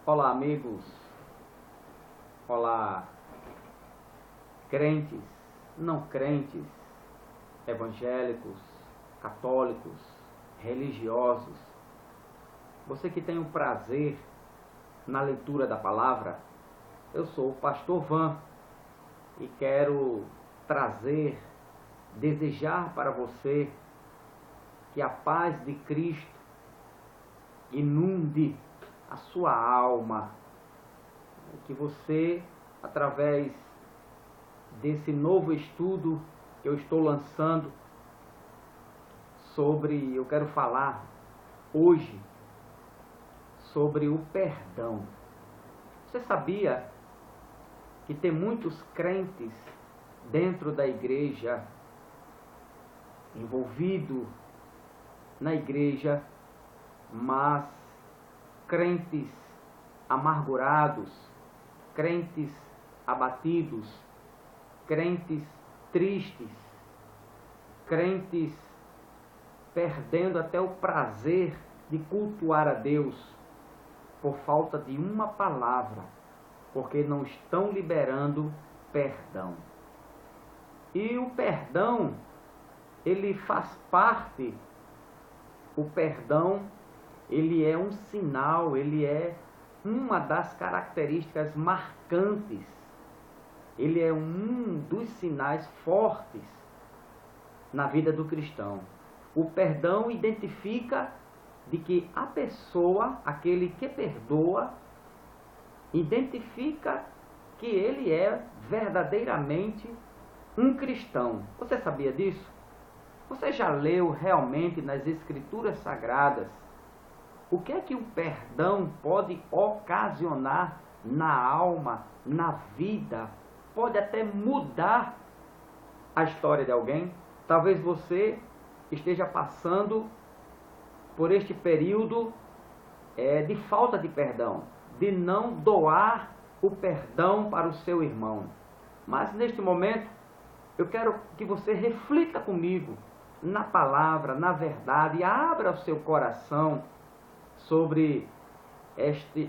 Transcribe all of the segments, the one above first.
Olá, amigos. Olá, crentes, não crentes, evangélicos, católicos, religiosos. Você que tem o prazer na leitura da palavra, eu sou o pastor Van e quero desejar para você que a paz de Cristo inunde a sua alma, que você, através desse novo estudo que eu estou lançando eu quero falar hoje sobre o perdão. Você sabia que tem muitos crentes dentro da igreja, envolvido na igreja, mas crentes amargurados, crentes abatidos, crentes tristes, crentes perdendo até o prazer de cultuar a Deus por falta de uma palavra, porque não estão liberando perdão. E o perdão, ele faz parte, o perdão, ele é um sinal, ele é uma das características marcantes, ele é um dos sinais fortes na vida do cristão. O perdão identifica de que a pessoa, aquele que perdoa, identifica que ele é verdadeiramente um cristão. Você sabia disso? Você já leu realmente nas Escrituras Sagradas o que é que o perdão pode ocasionar na alma, na vida? Pode até mudar a história de alguém. Talvez você esteja passando por este período de falta de perdão, de não doar o perdão para o seu irmão. Mas neste momento, eu quero que você reflita comigo na palavra, na verdade, e abra o seu coração sobre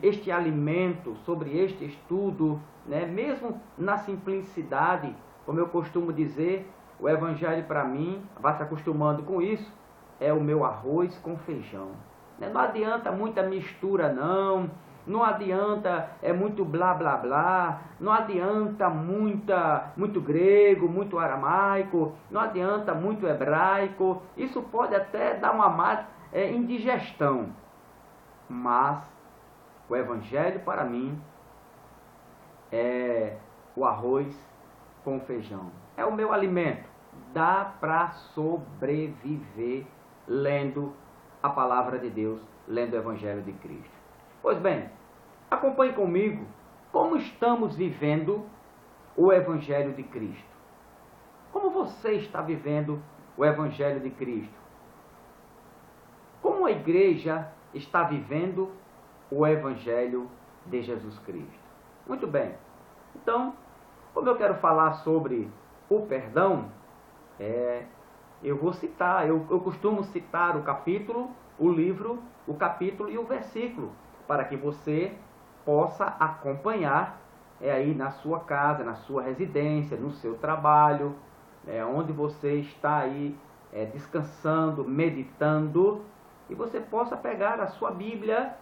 este alimento, sobre este estudo, né? Mesmo na simplicidade, como eu costumo dizer, o evangelho para mim, vai se acostumando com isso, é o meu arroz com feijão. Não adianta muita mistura não adianta muito blá blá blá, não adianta muito grego, muito aramaico, não adianta muito hebraico, isso pode até dar uma má indigestão. Mas o evangelho para mim é o arroz com feijão. É o meu alimento. Dá para sobreviver lendo a palavra de Deus, lendo o evangelho de Cristo. Pois bem, acompanhe comigo como estamos vivendo o evangelho de Cristo. Como você está vivendo o evangelho de Cristo? Como a igreja está vivendo o evangelho de Jesus Cristo? Muito bem. Então, como eu quero falar sobre o perdão, eu vou citar, eu costumo citar o capítulo, o livro, o capítulo e o versículo, para que você possa acompanhar aí na sua casa, na sua residência, no seu trabalho, onde você está aí descansando, meditando, e você possa pegar a sua Bíblia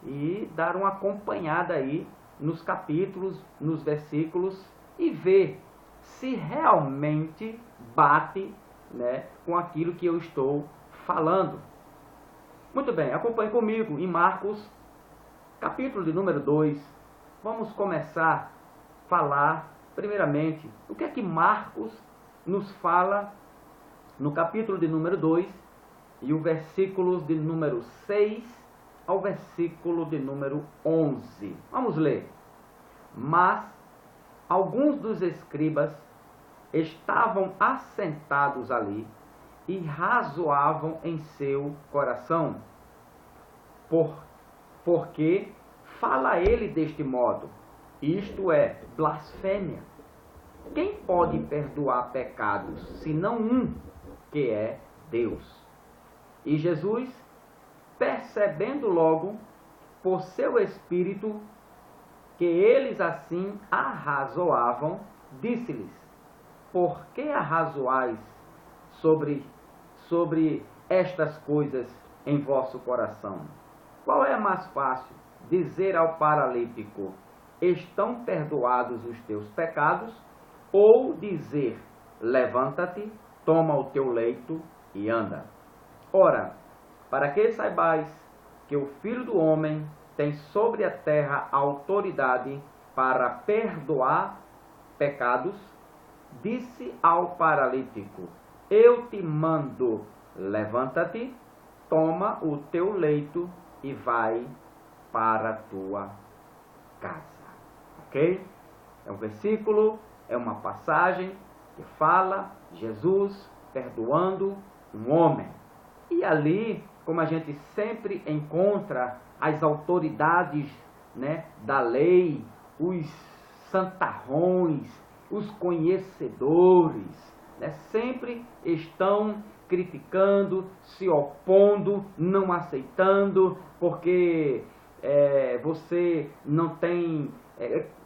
e dar uma acompanhada aí nos capítulos, nos versículos, e ver se realmente bate, com aquilo que eu estou falando. Muito bem, acompanhe comigo em Marcos, capítulo de número 2. Vamos começar a falar, primeiramente, o que é que Marcos nos fala no capítulo de número 2 e o versículo de número 6 ao versículo de número 11. Vamos ler. Mas alguns dos escribas estavam assentados ali e razoavam em seu coração. Porque fala ele deste modo, isto é, blasfêmia. Quem pode perdoar pecados, senão um, que é Deus? E Jesus, percebendo logo por seu espírito, que eles assim arrazoavam, disse-lhes: por que arrazoais sobre estas coisas em vosso coração? Qual é mais fácil, dizer ao paralítico: estão perdoados os teus pecados, ou dizer: levanta-te, toma o teu leito e anda? Ora, para que saibais que o Filho do Homem tem sobre a terra autoridade para perdoar pecados, disse ao paralítico: eu te mando, levanta-te, toma o teu leito e vai para a tua casa. Ok? É um versículo, é uma passagem que fala Jesus perdoando um homem. E ali, como a gente sempre encontra as autoridades, né, da lei, os santarrões, os conhecedores, né, sempre estão criticando, se opondo, não aceitando, porque você não tem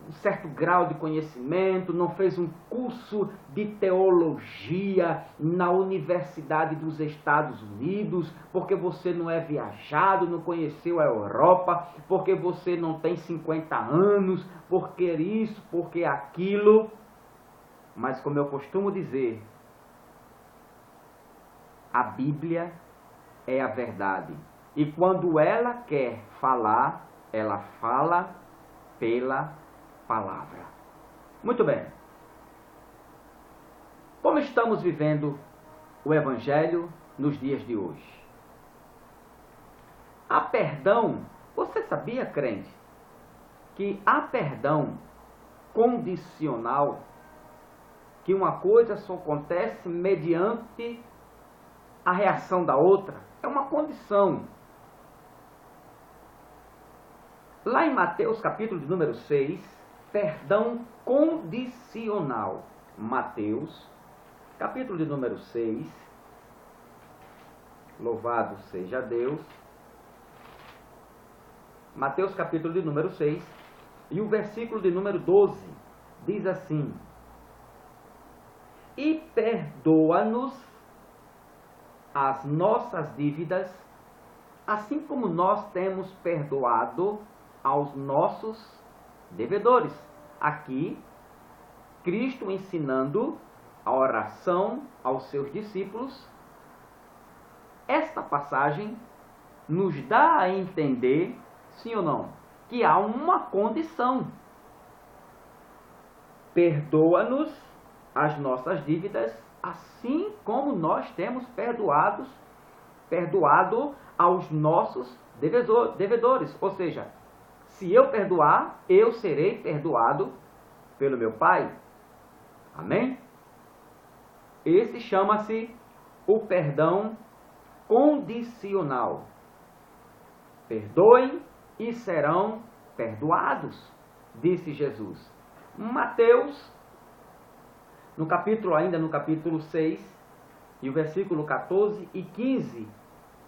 um certo grau de conhecimento, não fez um curso de teologia na Universidade dos Estados Unidos, porque você não é viajado, não conheceu a Europa, porque você não tem 50 anos, porque isso, porque aquilo. Mas, como eu costumo dizer, a Bíblia é a verdade. E quando ela quer falar, ela fala pela palavra. Muito bem. Como estamos vivendo o Evangelho nos dias de hoje? Há perdão. Você sabia, crente, que há perdão condicional? Que uma coisa só acontece mediante a reação da outra? É uma condição. Lá em Mateus, capítulo de número 6, perdão condicional. Mateus, capítulo de número 6, louvado seja Deus. Mateus, capítulo de número 6, e o versículo de número 12, diz assim: e perdoa-nos as nossas dívidas, assim como nós temos perdoado aos nossos devedores. Aqui, Cristo ensinando a oração aos seus discípulos. Esta passagem nos dá a entender, sim ou não, que há uma condição. Perdoa-nos as nossas dívidas, assim como nós temos perdoado aos nossos devedores. Ou seja, se eu perdoar, eu serei perdoado pelo meu Pai. Amém? Esse chama-se o perdão condicional. Perdoem e serão perdoados, disse Jesus. Mateus, no capítulo 6, e o versículo 14 e 15.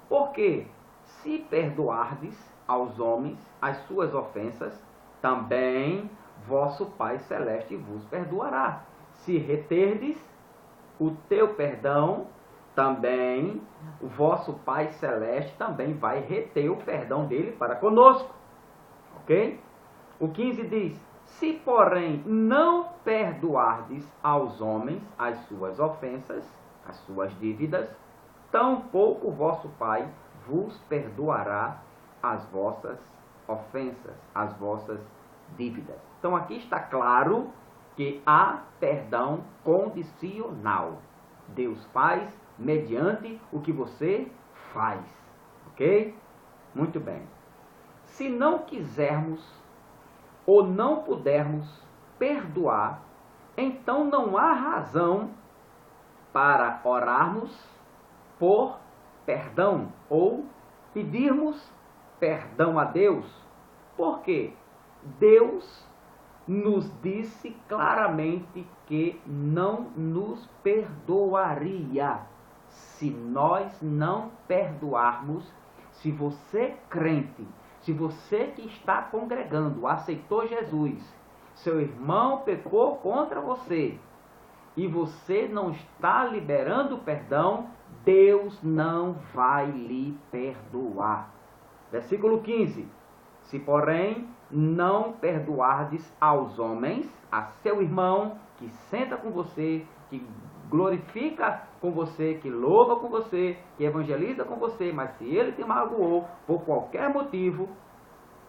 Porque se perdoardes aos homens as suas ofensas, também vosso Pai Celeste vos perdoará. Se reterdes o teu perdão, também o vosso Pai Celeste também vai reter o perdão dele para conosco. Ok? O 15 diz: se, porém, não perdoardes aos homens as suas ofensas, as suas dívidas, tampouco o vosso Pai vos perdoará as vossas ofensas, as vossas dívidas. Então aqui está claro que há perdão condicional. Deus faz mediante o que você faz. Ok? Muito bem. Se não quisermos ou não pudermos perdoar, então não há razão para orarmos por perdão ou pedirmos perdão a Deus. Porque Deus nos disse claramente que não nos perdoaria se nós não perdoarmos. Se você, crente, Se você que está congregando, aceitou Jesus, seu irmão pecou contra você, e você não está liberando perdão, Deus não vai lhe perdoar. Versículo 15. Se, porém, não perdoardes aos homens, a seu irmão, que senta com você, que glorifica com você, que louva com você, que evangeliza com você, mas se ele te magoou por qualquer motivo,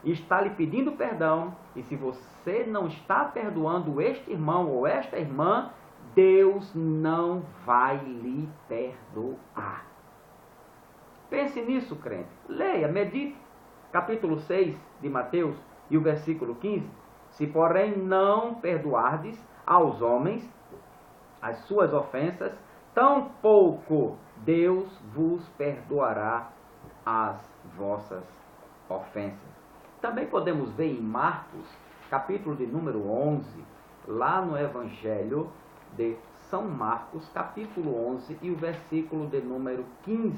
está lhe pedindo perdão, e se você não está perdoando este irmão ou esta irmã, Deus não vai lhe perdoar. Pense nisso, crente. Leia, medite. Capítulo 6 de Mateus e o versículo 15. Se, porém, não perdoardes aos homens as suas ofensas, tampouco Deus vos perdoará as vossas ofensas. Também podemos ver em Marcos, capítulo de número 11, lá no Evangelho de São Marcos, capítulo 11 e o versículo de número 15.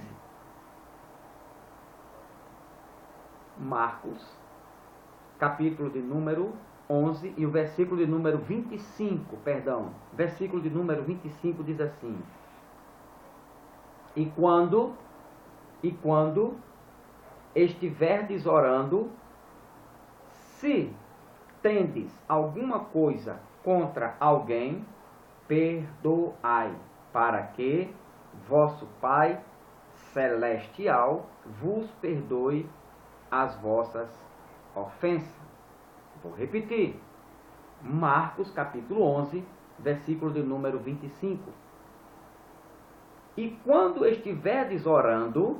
Marcos, capítulo de número 11 e o versículo de número 25, versículo de número 25 diz assim: E quando estiverdes orando, se tendes alguma coisa contra alguém, perdoai, para que vosso Pai Celestial vos perdoe as vossas ofensas. Vou repetir. Marcos capítulo 11, versículo de número 25. E quando estiverdes orando,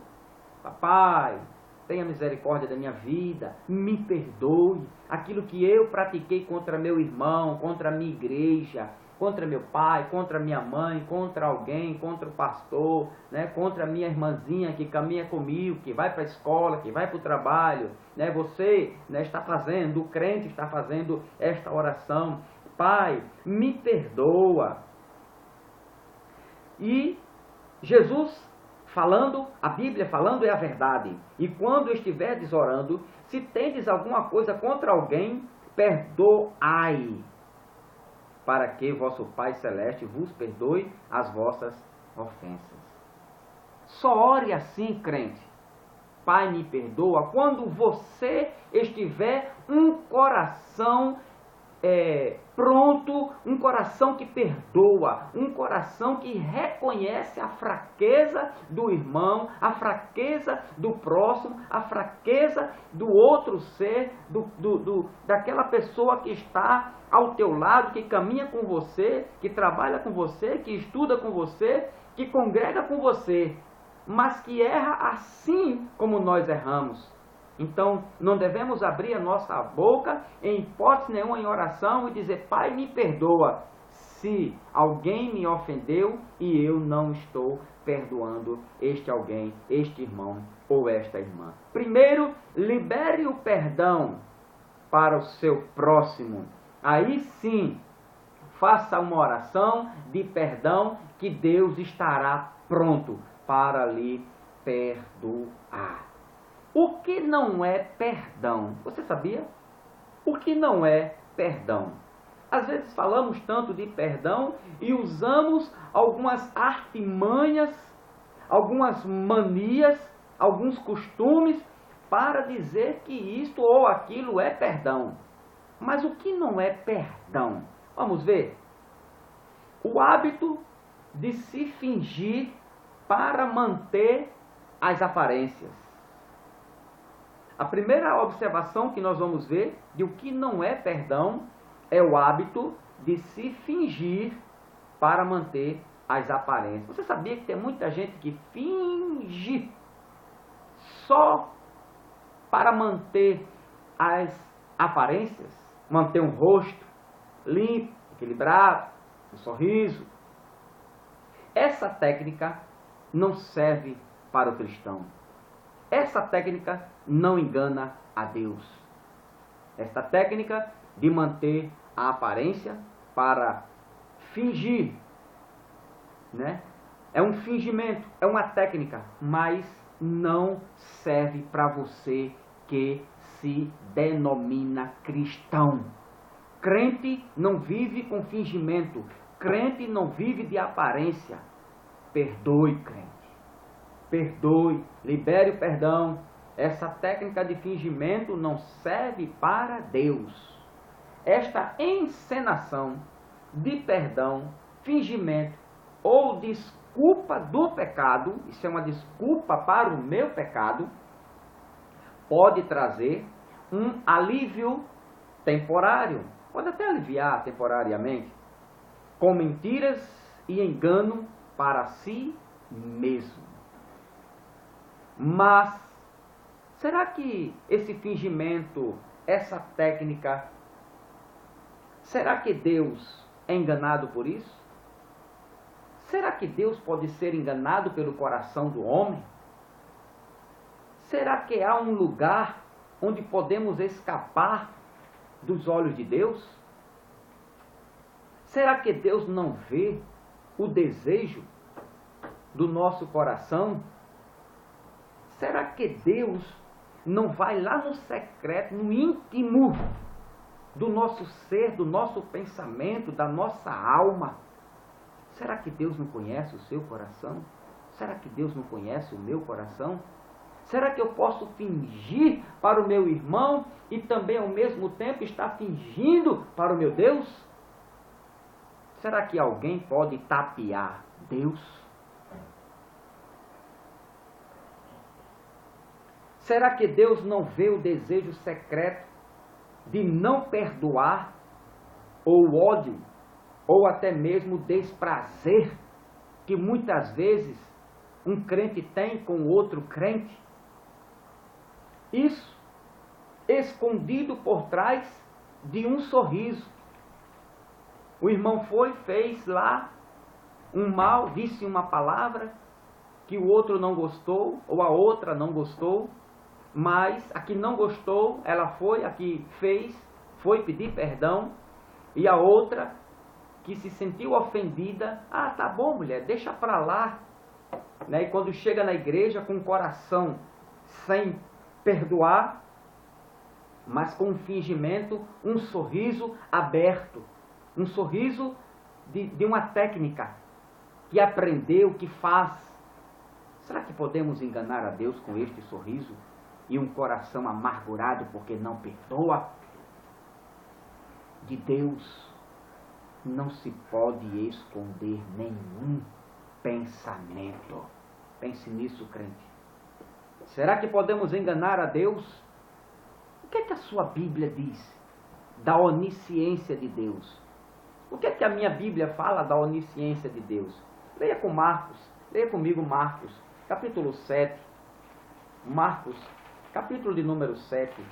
papai, tenha misericórdia da minha vida, me perdoe aquilo que eu pratiquei contra meu irmão, contra a minha igreja, contra meu pai, contra minha mãe, contra alguém, contra o pastor, né, contra a minha irmãzinha que caminha comigo, que vai para a escola, que vai para o trabalho, né, você, né, está fazendo, o crente está fazendo esta oração: Pai, me perdoa. E Jesus falando, a Bíblia falando é a verdade. E quando estiverdes orando, se tendes alguma coisa contra alguém, perdoai, para que vosso Pai Celeste vos perdoe as vossas ofensas. Só ore assim, crente. Pai, me perdoa, quando você estiver um coração pronto, um coração que perdoa, um coração que reconhece a fraqueza do irmão, a fraqueza do próximo, a fraqueza do outro ser, daquela pessoa que está ao teu lado, que caminha com você, que trabalha com você, que estuda com você, que congrega com você, mas que erra assim como nós erramos. Então, não devemos abrir a nossa boca, em hipótese nenhuma, em oração, e dizer: Pai, me perdoa, se alguém me ofendeu e eu não estou perdoando este alguém, este irmão ou esta irmã. Primeiro, libere o perdão para o seu próximo. Aí sim, faça uma oração de perdão, que Deus estará pronto para lhe perdoar. O que não é perdão? Você sabia? O que não é perdão? Às vezes falamos tanto de perdão e usamos algumas artimanhas, algumas manias, alguns costumes para dizer que isto ou aquilo é perdão. Mas o que não é perdão? Vamos ver. O hábito de se fingir para manter as aparências. A primeira observação que nós vamos ver de o que não é perdão é o hábito de se fingir para manter as aparências. Você sabia que tem muita gente que finge só para manter as aparências? Manter um rosto limpo, equilibrado, um sorriso. Essa técnica não serve para o cristão. Essa técnica não engana a Deus. Esta técnica de manter a aparência para fingir, né? É um fingimento, é uma técnica, mas não serve para você que se denomina cristão. Crente não vive com fingimento. Crente não vive de aparência. Perdoe, crente. Perdoe, libere o perdão. Essa técnica de fingimento não serve para Deus. Esta encenação de perdão, fingimento ou desculpa do pecado, isso é uma desculpa para o meu pecado, pode trazer um alívio temporário, pode até aliviar temporariamente, com mentiras e engano para si mesmo. Mas, será que esse fingimento, essa técnica, será que Deus é enganado por isso? Será que Deus pode ser enganado pelo coração do homem? Será que há um lugar onde podemos escapar dos olhos de Deus? Será que Deus não vê o desejo do nosso coração? Será que Deus não vai lá no secreto, no íntimo do nosso ser, do nosso pensamento, da nossa alma? Será que Deus não conhece o seu coração? Será que Deus não conhece o meu coração? Será que eu posso fingir para o meu irmão e também ao mesmo tempo estar fingindo para o meu Deus? Será que alguém pode tapear Deus? Será que Deus não vê o desejo secreto de não perdoar, ou ódio, ou até mesmo desprazer que muitas vezes um crente tem com outro crente? Isso escondido por trás de um sorriso. O irmão fez lá um mal, disse uma palavra que o outro não gostou, ou a outra não gostou, mas a que não gostou, ela foi, a que fez, foi pedir perdão, e a outra que se sentiu ofendida, tá bom, mulher, deixa pra lá, né? E quando chega na igreja com o coração sem perdoar, mas com um fingimento, um sorriso aberto, um sorriso de uma técnica que aprendeu, que faz. Será que podemos enganar a Deus com este sorriso e um coração amargurado porque não perdoa? De Deus não se pode esconder nenhum pensamento. Pense nisso, crente. Será que podemos enganar a Deus? O que é que a sua Bíblia diz da onisciência de Deus? O que é que a minha Bíblia fala da onisciência de Deus? Leia com Marcos, leia comigo Marcos, capítulo 7. Marcos, capítulo de número 7,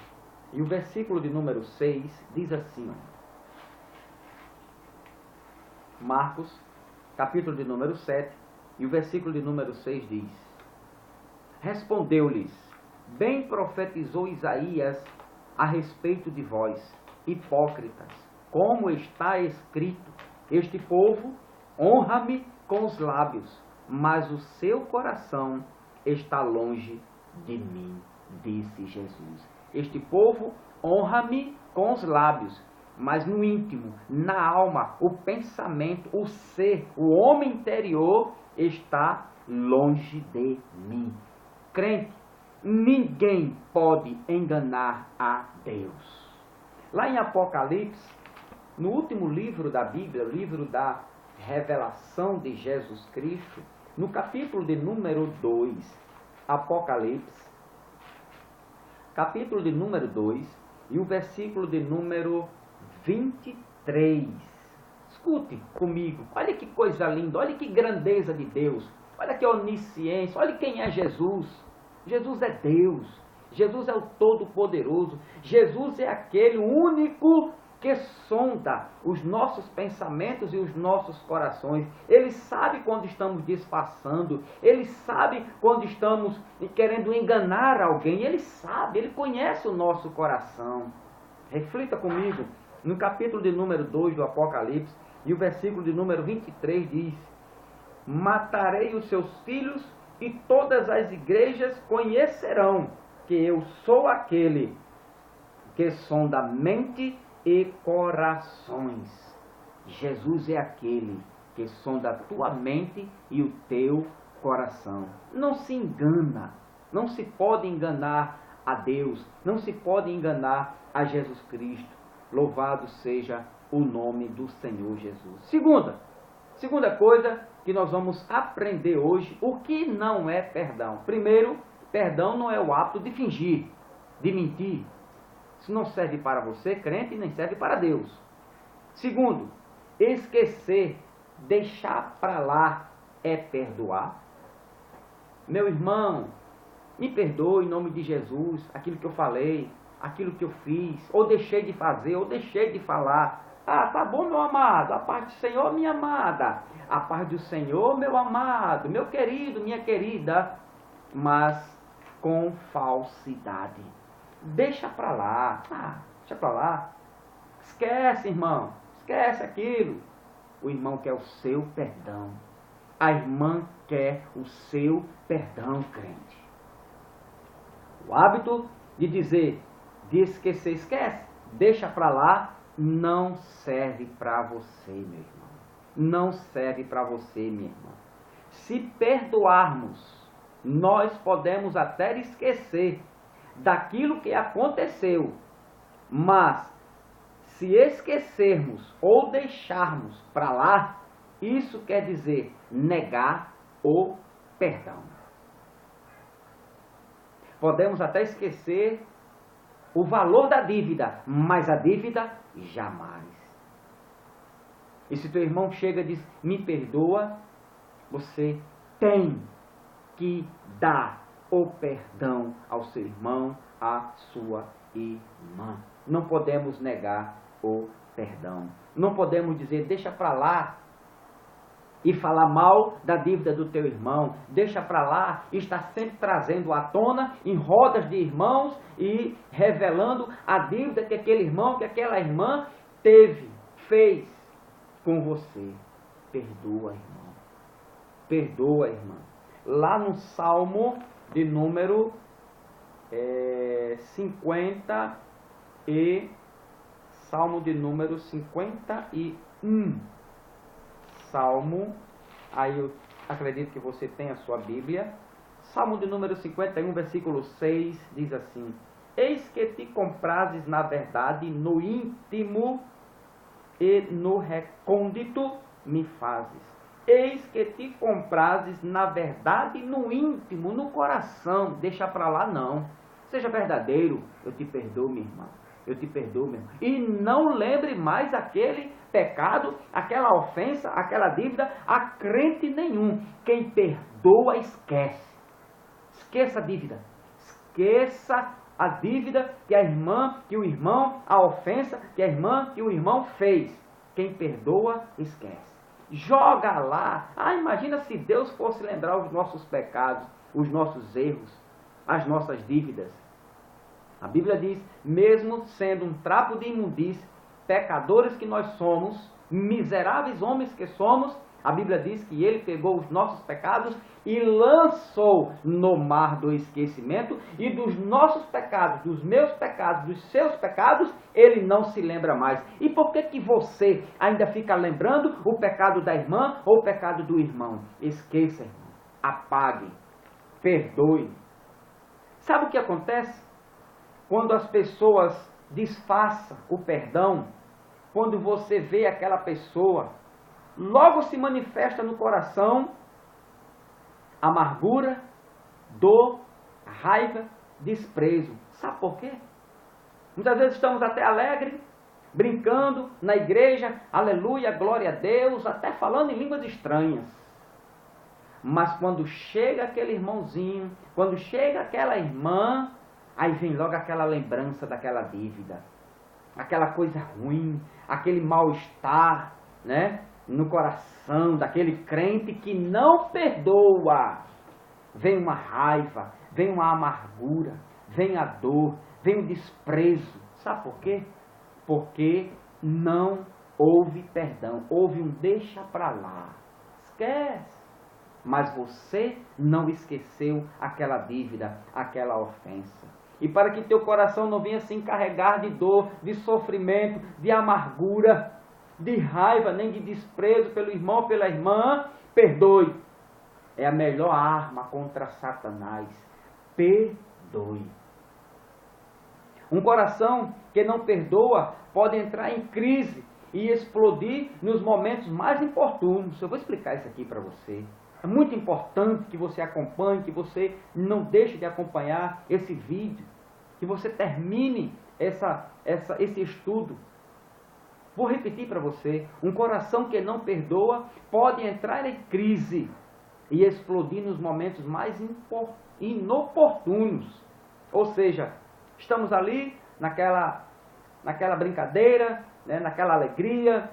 e o versículo de número 6 diz assim, Marcos, capítulo de número 7, e o versículo de número 6 diz: Respondeu-lhes: Bem profetizou Isaías a respeito de vós, hipócritas, como está escrito: Este povo honra-me com os lábios, mas o seu coração está longe de mim, disse Jesus. Este povo honra-me com os lábios, mas no íntimo, na alma, o pensamento, o ser, o homem interior está longe de mim. Crente, ninguém pode enganar a Deus. Lá em Apocalipse, no último livro da Bíblia, o livro da revelação de Jesus Cristo, no capítulo de número 2, Apocalipse, capítulo de número 2, e o versículo de número 23. Escute comigo, olha que coisa linda, olha que grandeza de Deus, olha que onisciência, olha quem é Jesus. Jesus é Deus, Jesus é o Todo-Poderoso, Jesus é aquele único que sonda os nossos pensamentos e os nossos corações. Ele sabe quando estamos disfarçando, Ele sabe quando estamos querendo enganar alguém, Ele sabe, Ele conhece o nosso coração. Reflita comigo, no capítulo de número 2 do Apocalipse, e o versículo de número 23 diz: Matarei os seus filhos e todas as igrejas conhecerão que eu sou aquele que sonda mente e corações. Jesus é aquele que sonda a tua mente e o teu coração. Não se engana, não se pode enganar a Deus, não se pode enganar a Jesus Cristo. Louvado seja o nome do Senhor Jesus. Segunda coisa que nós vamos aprender hoje, o que não é perdão. Primeiro, perdão não é o ato de fingir, de mentir. Isso não serve para você, crente, nem serve para Deus. Segundo, esquecer, deixar para lá é perdoar. Meu irmão, me perdoe em nome de Jesus, aquilo que eu falei, aquilo que eu fiz, ou deixei de fazer, ou deixei de falar. Ah, tá bom, meu amado, a paz do Senhor, minha amada, a paz do Senhor, meu amado, meu querido, minha querida, mas com falsidade. Deixa para lá, deixa para lá, esquece, irmão, esquece aquilo. O irmão quer o seu perdão, a irmã quer o seu perdão, crente. O hábito de dizer, de esquecer, esquece, deixa para lá, não serve para você, meu irmão. Não serve para você, minha irmã. Se perdoarmos, nós podemos até esquecer daquilo que aconteceu, mas se esquecermos ou deixarmos para lá, isso quer dizer negar o perdão. Podemos até esquecer o valor da dívida, mas a dívida jamais. E se teu irmão chega e diz, me perdoa, você tem que dar o perdão ao seu irmão, à sua irmã. Não podemos negar o perdão. Não podemos dizer, deixa para lá e falar mal da dívida do teu irmão. Deixa para lá e está sempre trazendo à tona em rodas de irmãos e revelando a dívida que aquele irmão, que aquela irmã teve, fez com você. Perdoa, irmão. Perdoa, irmã. Lá no Salmo de número 50 e Salmo de número 51. Salmo, aí eu acredito que você tem a sua Bíblia. Salmo de número 51, versículo 6, diz assim: Eis que te comprases na verdade, no íntimo e no recôndito me fazes. Eis que te comprases na verdade, no íntimo, no coração. Deixa para lá não. Seja verdadeiro, eu te perdoo, minha irmã. Eu te perdoo, meu irmão. E não lembre mais aquele pecado, aquela ofensa, aquela dívida a crente nenhum. Quem perdoa, esquece. Esqueça a dívida. Esqueça a dívida que a irmã, que o irmão, a ofensa que a irmã, que o irmão fez. Quem perdoa, esquece. Joga lá. Imagina se Deus fosse lembrar os nossos pecados, os nossos erros, as nossas dívidas. A Bíblia diz, mesmo sendo um trapo de imundície, pecadores que nós somos, miseráveis homens que somos, a Bíblia diz que Ele pegou os nossos pecados e lançou no mar do esquecimento, e dos nossos pecados, dos meus pecados, dos seus pecados, Ele não se lembra mais. E por que que você ainda fica lembrando o pecado da irmã ou o pecado do irmão? Esqueça, irmão. Apague. Perdoe. Sabe o que acontece? Quando as pessoas disfarçam o perdão, quando você vê aquela pessoa, logo se manifesta no coração amargura, dor, raiva, desprezo. Sabe por quê? Muitas vezes estamos até alegres, brincando na igreja, aleluia, glória a Deus, até falando em línguas estranhas. Mas quando chega aquele irmãozinho, quando chega aquela irmã, aí vem logo aquela lembrança daquela dívida, aquela coisa ruim, aquele mal-estar, né, no coração daquele crente que não perdoa. Vem uma raiva, vem uma amargura, vem a dor, vem o desprezo. Sabe por quê? Porque não houve perdão, houve um deixa pra lá. Esquece. Mas você não esqueceu aquela dívida, aquela ofensa. e para que teu coração não venha se encarregar de dor, de sofrimento, de amargura, de raiva, nem de desprezo pelo irmão ou pela irmã, perdoe. É a melhor arma contra Satanás. Perdoe. Um coração que não perdoa pode entrar em crise e explodir nos momentos mais importunos. Eu vou explicar isso aqui para você. É muito importante que você acompanhe, que você não deixe de acompanhar esse vídeo, que você termine esse estudo. Vou repetir para você, um coração que não perdoa pode entrar em crise e explodir nos momentos mais inoportunos. Ou seja, estamos ali naquela brincadeira, né, naquela alegria,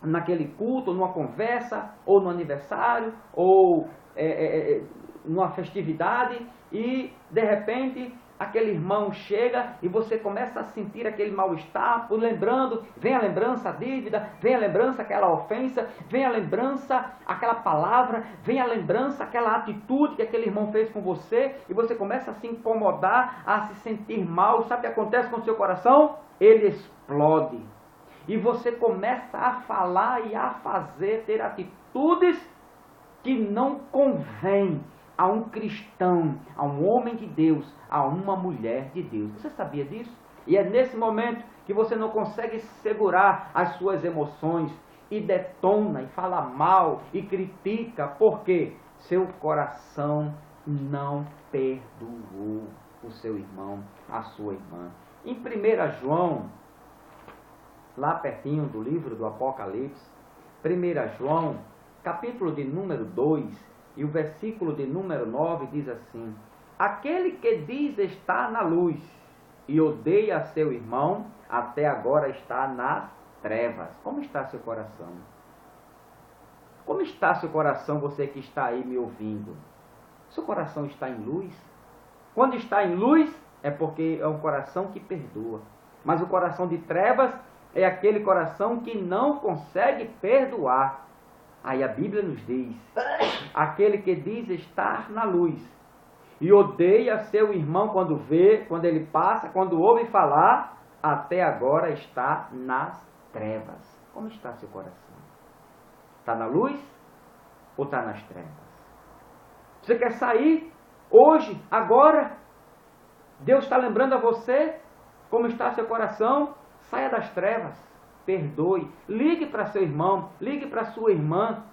naquele culto, numa conversa, ou no aniversário, ou numa festividade, e de repente aquele irmão chega e você começa a sentir aquele mal-estar, lembrando, vem a lembrança a dívida, vem a lembrança aquela ofensa, vem a lembrança aquela palavra, vem a lembrança aquela atitude que aquele irmão fez com você, e você começa a se incomodar, a se sentir mal. Sabe o que acontece com o seu coração? Ele explode. E você começa a falar e a fazer, ter atitudes que não convém a um cristão, a um homem de Deus, a uma mulher de Deus. Você sabia disso? E é nesse momento que você não consegue segurar as suas emoções e detona e fala mal e critica, porque seu coração não perdoou o seu irmão, a sua irmã. Em 1 João, lá pertinho do livro do Apocalipse, 1 João, capítulo de número 2, e o versículo de número 9 diz assim: aquele que diz estar na luz e odeia seu irmão, até agora está nas trevas. Como está seu coração? Como está seu coração, você que está aí me ouvindo? Seu coração está em luz? Quando está em luz, é porque é um coração que perdoa. Mas o coração de trevas é aquele coração que não consegue perdoar. Aí a Bíblia nos diz: aquele que diz estar na luz e odeia seu irmão quando vê, quando ele passa, quando ouve falar, até agora está nas trevas. Como está seu coração? Está na luz ou está nas trevas? Você quer sair hoje, agora? Deus está lembrando a você como está seu coração? Saia das trevas. Perdoe, ligue para seu irmão, ligue para sua irmã,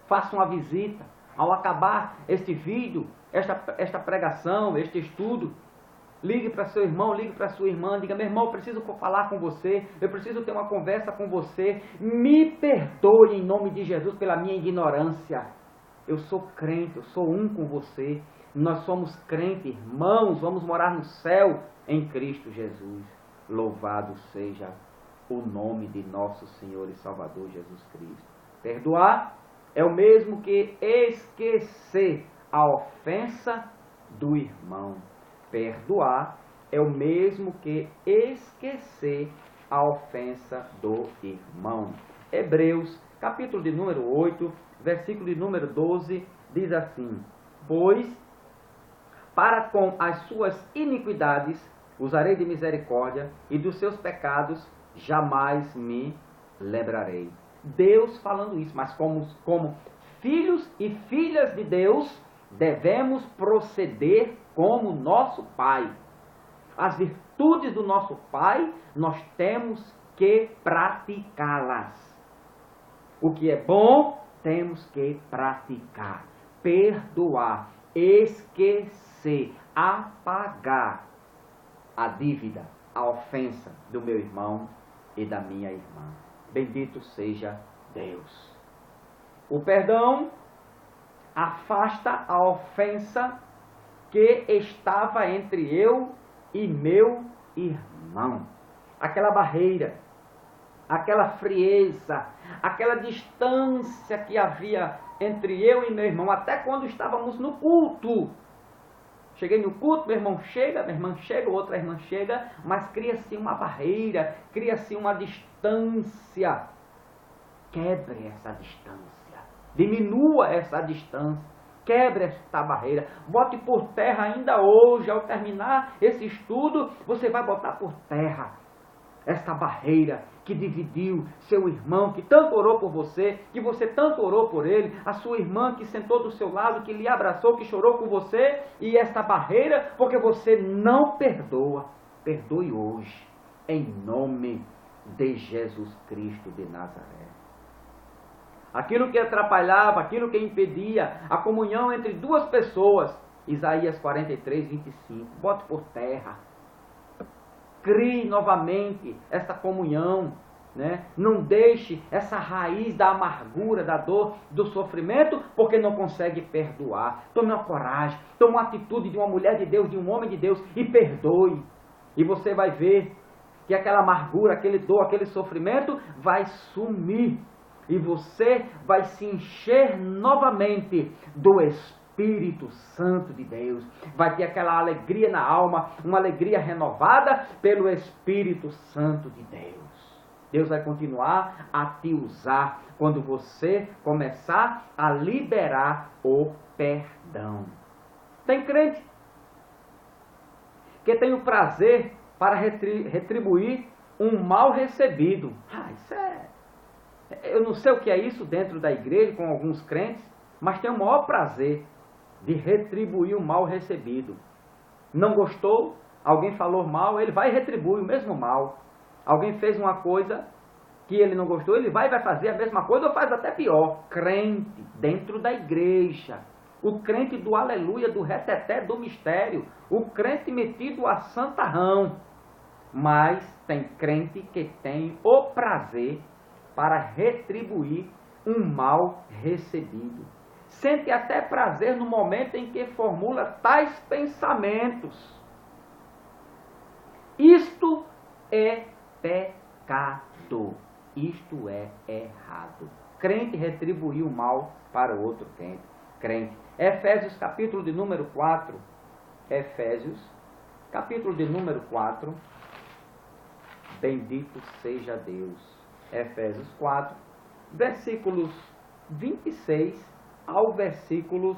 faça uma visita. Ao acabar este vídeo, esta pregação, este estudo, ligue para seu irmão, ligue para sua irmã, diga: meu irmão, eu preciso falar com você, eu preciso ter uma conversa com você, me perdoe em nome de Jesus pela minha ignorância. Eu sou crente, eu sou um com você, nós somos crentes, irmãos, vamos morar no céu em Cristo Jesus. Louvado seja o nome de nosso Senhor e Salvador Jesus Cristo. Perdoar é o mesmo que esquecer a ofensa do irmão. Perdoar é o mesmo que esquecer a ofensa do irmão. Hebreus, capítulo de número 8, versículo de número 12, diz assim: pois para com as suas iniquidades usarei de misericórdia, e dos seus pecados jamais me lembrarei. Deus falando isso, mas como filhos e filhas de Deus, devemos proceder como nosso Pai. As virtudes do nosso Pai, nós temos que praticá-las. O que é bom, temos que praticar. Perdoar, esquecer, apagar a dívida, a ofensa do meu irmão e da minha irmã. Bendito seja Deus. O perdão afasta a ofensa que estava entre eu e meu irmão. Aquela barreira, aquela frieza, aquela distância que havia entre eu e meu irmão, até quando estávamos no culto. Cheguei no culto, meu irmão chega, minha irmã chega, outra irmã chega, mas cria-se uma barreira, cria-se uma distância. Quebre essa distância, diminua essa distância, Quebre esta barreira. Bote por terra ainda hoje, ao terminar esse estudo, você vai botar por terra esta barreira que dividiu seu irmão, que tanto orou por você, que você tanto orou por ele, a sua irmã que sentou do seu lado, que lhe abraçou, que chorou com você, e esta barreira porque você não perdoa. Perdoe hoje, em nome de Jesus Cristo de Nazaré. Aquilo que atrapalhava, aquilo que impedia a comunhão entre duas pessoas, Isaías 43, 25, bote por terra. Crie novamente essa comunhão, né? Não deixe essa raiz da amargura, da dor, do sofrimento, porque não consegue perdoar. Tome uma coragem, tome uma atitude de uma mulher de Deus, de um homem de Deus, e perdoe. E você vai ver que aquela amargura, aquele dor, aquele sofrimento vai sumir. E você vai se encher novamente do Espírito Santo de Deus. Vai ter aquela alegria na alma, uma alegria renovada pelo Espírito Santo de Deus. Deus vai continuar a te usar quando você começar a liberar o perdão. Tem crente que tem o prazer para retribuir um mal recebido. Isso é... Eu não sei o que é isso dentro da igreja com alguns crentes, mas tem o maior prazer de retribuir o mal recebido. Não gostou? Alguém falou mal, ele vai e retribui o mesmo mal. Alguém fez uma coisa que ele não gostou, ele vai fazer a mesma coisa ou faz até pior. Crente dentro da igreja. O crente do aleluia, do reteté, do mistério. O crente metido a santarrão. Mas tem crente que tem o prazer para retribuir um mal recebido. Sente até prazer no momento em que formula tais pensamentos. Isto é pecado. Isto é errado. Crente retribuir o mal para o outro crente. Efésios capítulo de número 4. Efésios capítulo de número 4. Bendito seja Deus. Efésios 4, versículos 26 ao versículo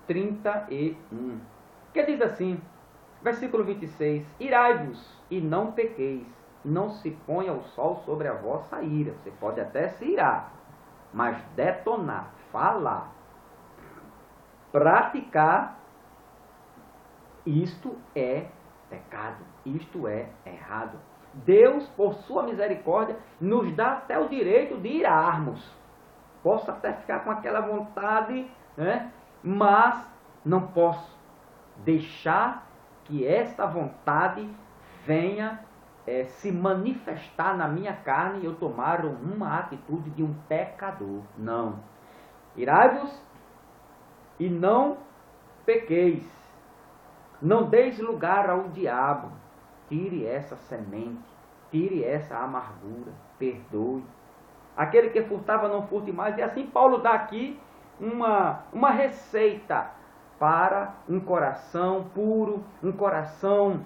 31. Que diz assim, versículo 26, irai-vos e não pequeis, não se ponha o sol sobre a vossa ira. Você pode até se irar, mas detonar, falar, praticar, isto é pecado, isto é errado. Deus, por sua misericórdia, nos dá até o direito de irarmos. Posso até ficar com aquela vontade, né? Mas não posso deixar que esta vontade venha se manifestar na minha carne e eu tomar uma atitude de um pecador. Não. Irai-vos e não pequeis. Não deis lugar ao diabo. Tire essa semente, tire essa amargura, perdoe. Aquele que furtava não furte mais. E assim Paulo dá aqui uma receita para um coração puro, um coração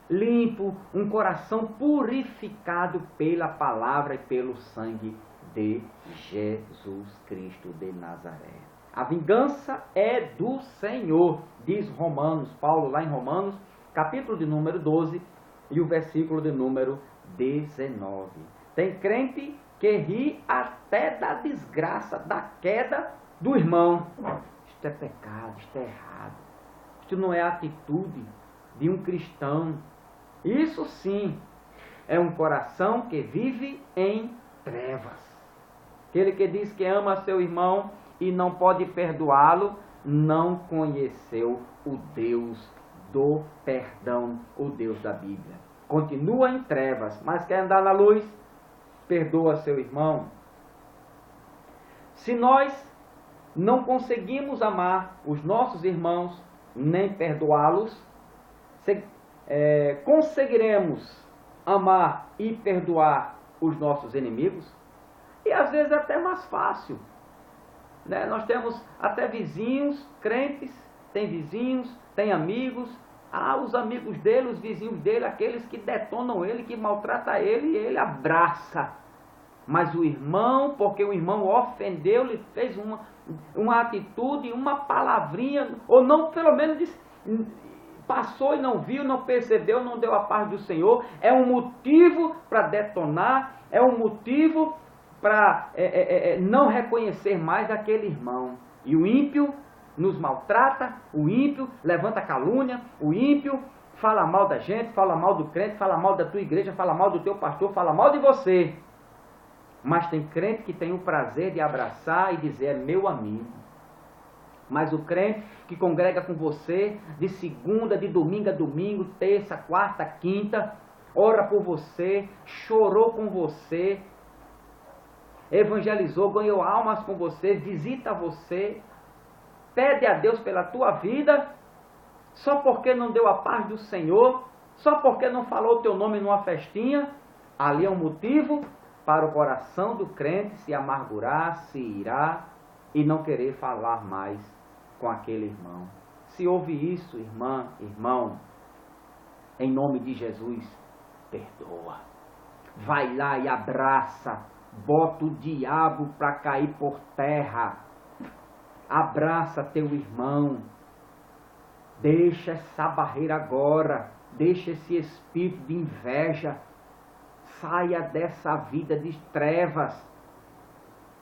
limpo, um coração purificado pela palavra e pelo sangue de Jesus Cristo de Nazaré. A vingança é do Senhor, diz Romanos, Paulo lá em Romanos, capítulo de número 12 e o versículo de número 19. Tem crente que ri até da desgraça, da queda do irmão. Isto é pecado, isto é errado. Isto não é a atitude de um cristão. Isso sim é um coração que vive em trevas. Aquele que diz que ama seu irmão e não pode perdoá-lo, não conheceu o Deus do perdão, o Deus da Bíblia. Continua em trevas, mas quer andar na luz? Perdoa seu irmão. Se nós não conseguimos amar os nossos irmãos, nem perdoá-los, conseguiremos amar e perdoar os nossos inimigos? E às vezes é até mais fácil. Nós temos até vizinhos, crentes, tem vizinhos, tem amigos. Os amigos dele, os vizinhos dele, aqueles que detonam ele, que maltratam ele, e ele abraça. Mas o irmão, porque o irmão ofendeu, lhe fez uma atitude, uma palavrinha, ou não, pelo menos passou e não viu, não percebeu, não deu a paz do Senhor, é um motivo para detonar, é um motivo para não reconhecer mais aquele irmão. E o ímpio nos maltrata, o ímpio levanta calúnia, o ímpio fala mal da gente, fala mal do crente, fala mal da tua igreja, fala mal do teu pastor, fala mal de você. Mas tem crente que tem o prazer de abraçar e dizer, é meu amigo. Mas o crente que congrega com você de segunda, de domingo a domingo, terça, quarta, quinta, ora por você, chorou com você, evangelizou, ganhou almas com você, visita você, pede a Deus pela tua vida, só porque não deu a paz do Senhor, só porque não falou o teu nome numa festinha, ali é um motivo para o coração do crente se amargurar, se irar e não querer falar mais com aquele irmão. Se ouve isso, irmã, irmão, em nome de Jesus, perdoa. Vai lá e abraça, bota o diabo para cair por terra. Abraça teu irmão. Deixa essa barreira agora, deixa esse espírito de inveja. Saia dessa vida de trevas.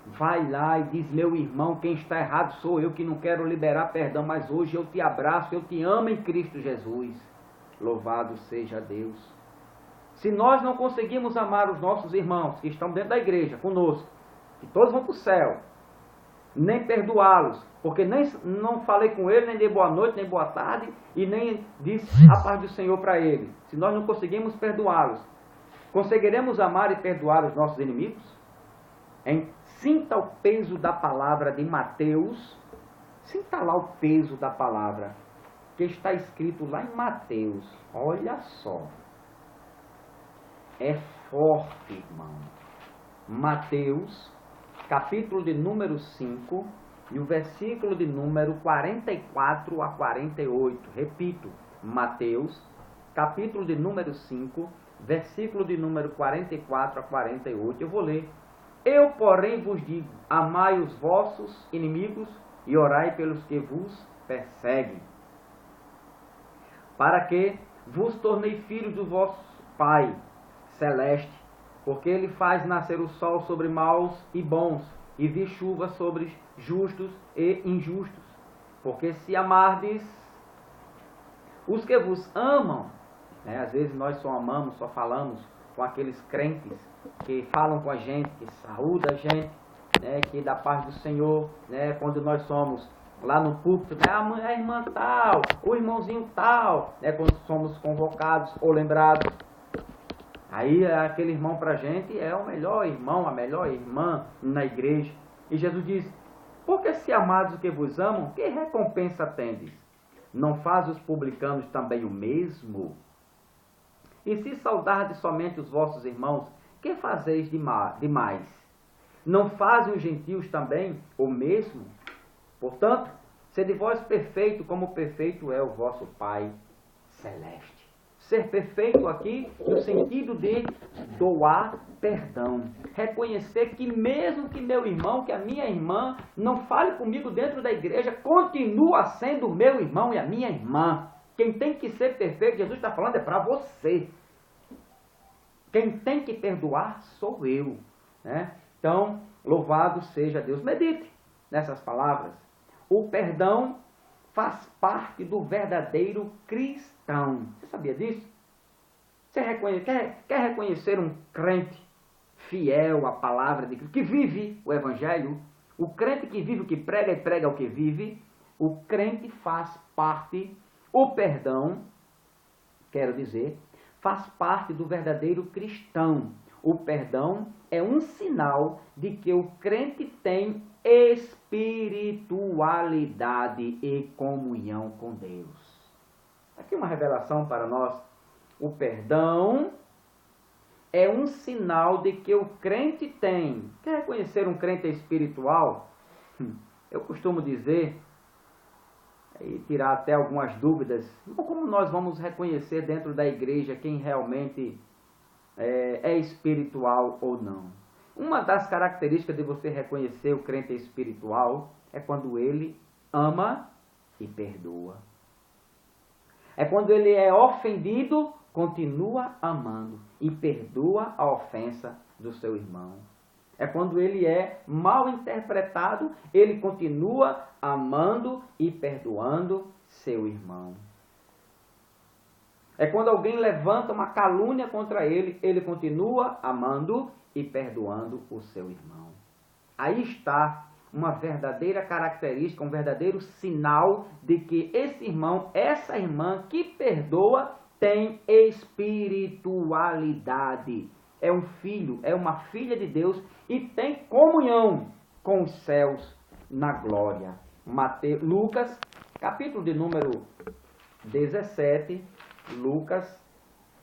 Vai lá e diz, meu irmão, quem está errado sou eu que não quero liberar perdão, mas hoje eu te abraço, eu te amo em Cristo Jesus. Louvado seja Deus. Se nós não conseguimos amar os nossos irmãos que estão dentro da igreja, conosco, que todos vão para o céu, nem perdoá-los, porque não falei com ele, nem dei boa noite, nem boa tarde, e nem disse a paz do Senhor para ele. Se nós não conseguimos perdoá-los, conseguiremos amar e perdoar os nossos inimigos? Sinta o peso da palavra de Mateus. Sinta lá o peso da palavra que está escrito lá em Mateus. Olha só. É forte, irmão. Mateus, capítulo de número 5, e o versículo de número 44 a 48. Repito, Mateus, capítulo de número 5, versículo de número 44 a 48. Eu vou ler. Eu, porém, vos digo, amai os vossos inimigos e orai pelos que vos perseguem, para que vos tornei filhos do vosso Pai celeste, porque ele faz nascer o sol sobre maus e bons, e vir chuva sobre justos e injustos. Porque se amardes os que vos amam, às vezes nós só amamos, só falamos com aqueles crentes que falam com a gente, que saúdam a gente, que dá paz do Senhor, quando nós somos lá no púlpito, a irmã tal, o irmãozinho tal, quando somos convocados ou lembrados. Aí aquele irmão para a gente é o melhor irmão, a melhor irmã na igreja. E Jesus diz, porque se amados os que vos amam, que recompensa tendes? Não faz os publicanos também o mesmo? E se saudardes somente os vossos irmãos, que fazeis demais? Não fazem os gentios também o mesmo? Portanto, sede vós perfeito, como perfeito é o vosso Pai celeste. Ser perfeito aqui no sentido de doar perdão. Reconhecer que mesmo que meu irmão, que a minha irmã não fale comigo dentro da igreja, continua sendo meu irmão e a minha irmã. Quem tem que ser perfeito, Jesus está falando, é para você. Quem tem que perdoar sou eu. Então, louvado seja Deus. Medite nessas palavras. O perdão faz parte do verdadeiro cristão. Você sabia disso? Você quer reconhecer um crente fiel à palavra de Cristo, que vive o Evangelho? O crente que vive o que prega e prega o que vive? O crente faz parte, o perdão, quero dizer, faz parte do verdadeiro cristão. O perdão é um sinal de que o crente tem espiritualidade e comunhão com Deus. Aqui uma revelação para nós. O perdão é um sinal de que o crente tem. Quer reconhecer um crente espiritual? Eu costumo dizer, e tirar até algumas dúvidas, como nós vamos reconhecer dentro da igreja quem realmente é espiritual ou não? Uma das características de você reconhecer o crente espiritual é quando ele ama e perdoa. É quando ele é ofendido, continua amando e perdoa a ofensa do seu irmão. É quando ele é mal interpretado, ele continua amando e perdoando seu irmão. É quando alguém levanta uma calúnia contra ele, ele continua amando e perdoando o seu irmão. Aí está uma verdadeira característica, um verdadeiro sinal de que esse irmão, essa irmã que perdoa, tem espiritualidade. É um filho, é uma filha de Deus e tem comunhão com os céus na glória. Lucas, capítulo de número 17, Lucas,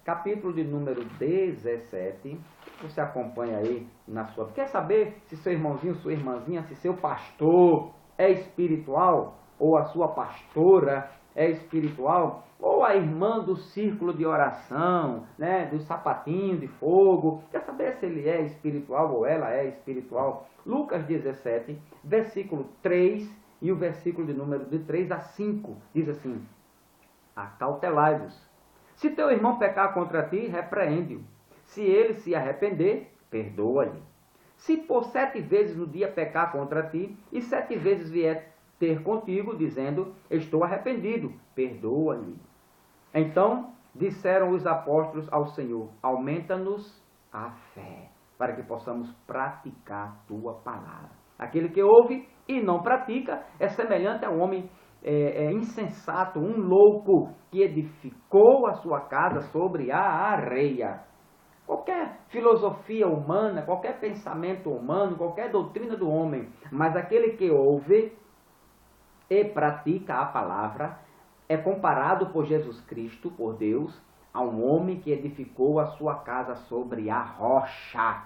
capítulo de número 17, você acompanha aí na sua... Quer saber se seu irmãozinho, sua irmãzinha, se seu pastor é espiritual, ou a sua pastora é espiritual, ou a irmã do círculo de oração, né, do sapatinho de fogo? Quer saber se ele é espiritual ou ela é espiritual? Lucas 17, versículo 3 e o versículo de número de 3 a 5, diz assim: acautelai-vos. Se teu irmão pecar contra ti, repreende-o. Se ele se arrepender, perdoa-lhe. Se por 7 vezes no dia pecar contra ti, e 7 vezes vier ter contigo, dizendo, estou arrependido, perdoa-lhe. Então disseram os apóstolos ao Senhor, aumenta-nos a fé, para que possamos praticar tua palavra. Aquele que ouve e não pratica é semelhante a um homem insensato, um louco que edificou a sua casa sobre a areia. Qualquer filosofia humana, qualquer pensamento humano, qualquer doutrina do homem, mas aquele que ouve e pratica a palavra é comparado por Jesus Cristo, por Deus, a um homem que edificou a sua casa sobre a rocha.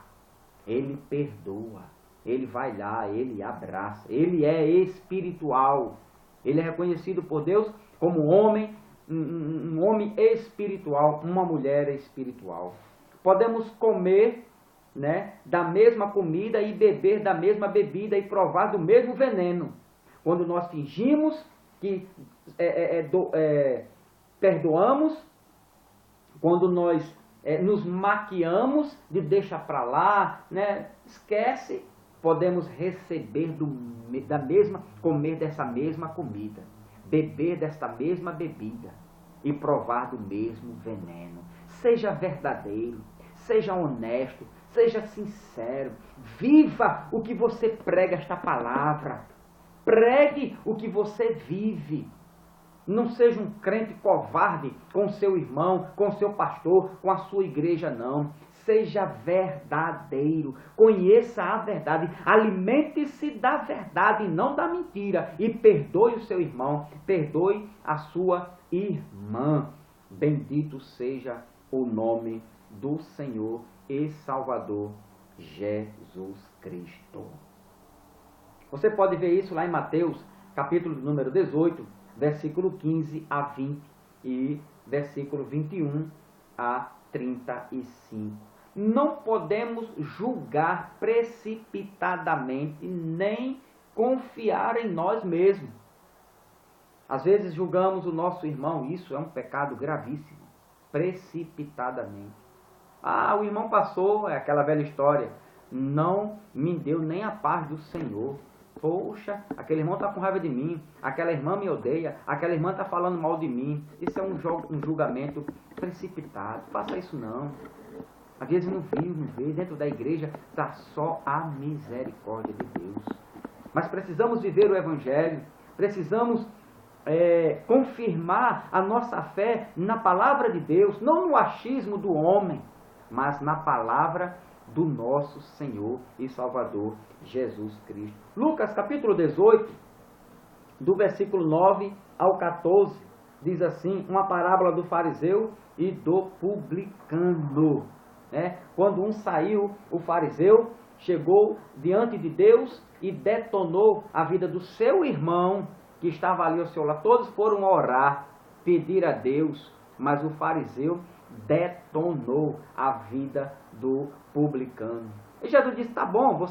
Ele perdoa, ele vai lá, ele abraça, ele é espiritual. Ele é reconhecido por Deus como um homem espiritual, uma mulher espiritual. Podemos comer, né, da mesma comida e beber da mesma bebida e provar do mesmo veneno. Quando nós fingimos que perdoamos, quando nós nos maquiamos de deixa para lá, né, esquece, podemos receber comer dessa mesma comida, beber desta mesma bebida e provar do mesmo veneno. Seja verdadeiro, seja honesto, seja sincero, viva o que você prega esta palavra, pregue o que você vive. Não seja um crente covarde com seu irmão, com seu pastor, com a sua igreja, não. Seja verdadeiro, conheça a verdade, alimente-se da verdade e não da mentira e perdoe o seu irmão, perdoe a sua irmã. Bendito seja o nome do Senhor e Salvador Jesus Cristo. Você pode ver isso lá em Mateus, capítulo número 18, versículo 15 a 20 e versículo 21 a 35. Não podemos julgar precipitadamente, nem confiar em nós mesmos. Às vezes julgamos o nosso irmão, isso é um pecado gravíssimo, precipitadamente. Ah, o irmão passou, é aquela velha história, não me deu nem a paz do Senhor. Poxa, aquele irmão está com raiva de mim, aquela irmã me odeia, aquela irmã está falando mal de mim. Isso é um julgamento precipitado, faça isso não. Às vezes não vê, dentro da igreja está só a misericórdia de Deus. Mas precisamos viver o Evangelho, precisamos confirmar a nossa fé na palavra de Deus, não no achismo do homem, mas na palavra do nosso Senhor e Salvador Jesus Cristo. Lucas capítulo 18, do versículo 9 ao 14, diz assim, uma parábola do fariseu e do publicano. Quando um saiu, o fariseu chegou diante de Deus e detonou a vida do seu irmão, que estava ali ao seu lado. Todos foram orar, pedir a Deus, mas o fariseu detonou a vida do publicano. E Jesus disse, tá bom,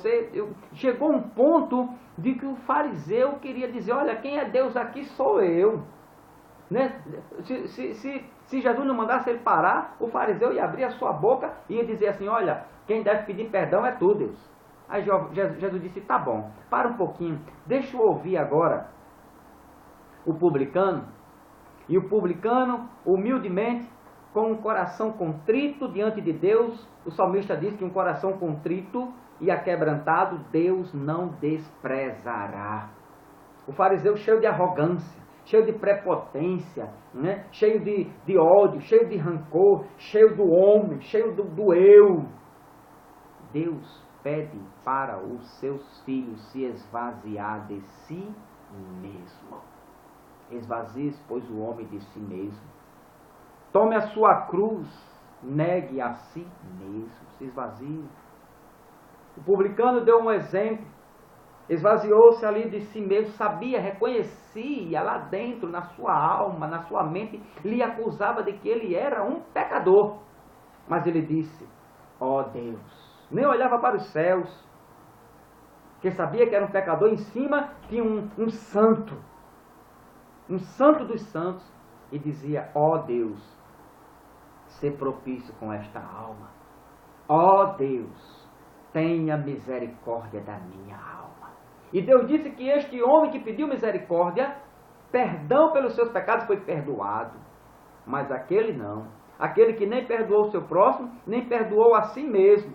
chegou um ponto de que o fariseu queria dizer, olha, quem é Deus aqui sou eu. Né? Se Jesus não mandasse ele parar, o fariseu ia abrir a sua boca e ia dizer assim, olha, quem deve pedir perdão é tu, Deus. Aí Jesus disse, tá bom, para um pouquinho, deixa eu ouvir agora o publicano. E o publicano, humildemente, com um coração contrito diante de Deus, o salmista diz que um coração contrito e aquebrantado, Deus não desprezará. O fariseu cheio de arrogância, cheio de prepotência, né? Cheio de ódio, cheio de rancor, cheio do homem, cheio do eu. Deus pede para os seus filhos se esvaziar de si mesmo. Esvazie-se, pois, o homem de si mesmo. Tome a sua cruz, negue a si mesmo, se esvazie. O publicano deu um exemplo, esvaziou-se ali de si mesmo, sabia, reconhecia lá dentro, na sua alma, na sua mente, lhe acusava de que ele era um pecador. Mas ele disse, ó Deus, nem olhava para os céus, porque sabia que era um pecador, em cima tinha um santo dos santos, e dizia, ó Deus, ser propício com esta alma. Ó Deus, tenha misericórdia da minha alma. E Deus disse que este homem que pediu misericórdia, perdão pelos seus pecados, foi perdoado. Mas aquele não. Aquele que nem perdoou o seu próximo, nem perdoou a si mesmo.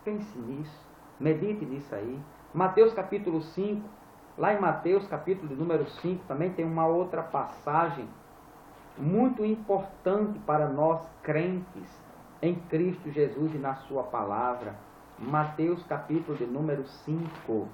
Pense nisso. Medite nisso aí. Mateus capítulo 5. Lá em Mateus capítulo de número 5 também tem uma outra passagem muito importante para nós crentes em Cristo Jesus e na sua palavra. Mateus capítulo de número 5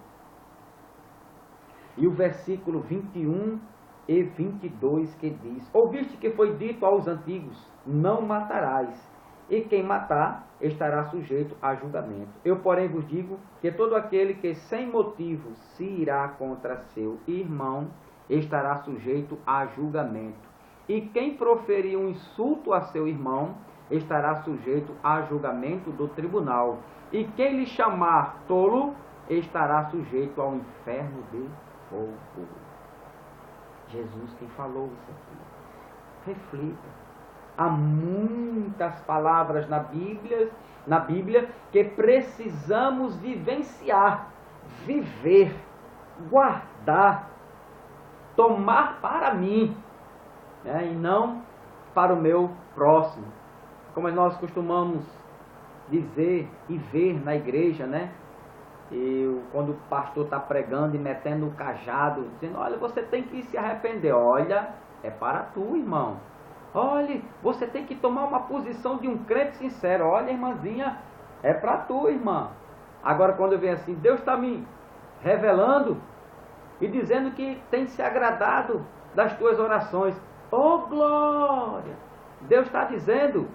e o versículo 21 e 22 que diz, ouviste que foi dito aos antigos, não matarás, e quem matar estará sujeito a julgamento. Eu, porém, vos digo que todo aquele que sem motivo se irá contra seu irmão estará sujeito a julgamento. E quem proferir um insulto a seu irmão estará sujeito a julgamento do tribunal. E quem lhe chamar tolo estará sujeito ao inferno de fogo. Jesus quem falou isso aqui. Reflita. Há muitas palavras na Bíblia que precisamos vivenciar, viver, guardar, tomar para mim, né, e não para o meu próximo. Como nós costumamos dizer e ver na igreja, né? Quando o pastor está pregando e metendo o cajado, dizendo, olha, você tem que se arrepender. Olha, é para tu, irmão. Olha, você tem que tomar uma posição de um crente sincero. Olha, irmãzinha, é para tu, irmã. Agora, quando eu venho assim, Deus está me revelando e dizendo que tem se agradado das tuas orações. Oh, glória! Deus está dizendo